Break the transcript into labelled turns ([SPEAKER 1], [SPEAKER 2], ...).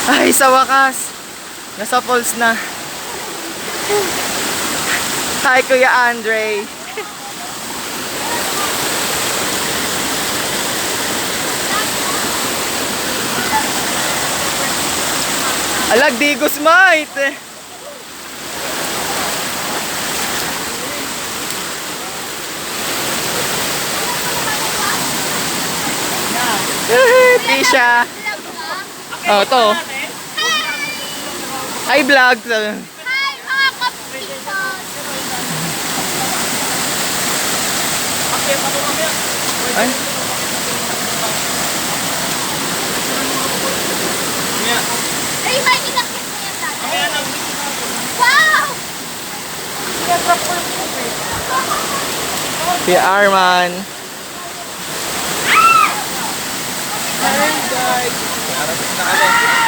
[SPEAKER 1] Ay, sa wakas. Nasa falls na. Hi, Kuya Andre. Alag, digos mate. Tisha. Oh, to. Hi, vlog.
[SPEAKER 2] Hi, mga kapitbahay!
[SPEAKER 1] Ay.
[SPEAKER 2] Ay, may kinakit mo yan dati. Wow!
[SPEAKER 1] Kuya Arman.
[SPEAKER 3] Hi guys! Arating na kami.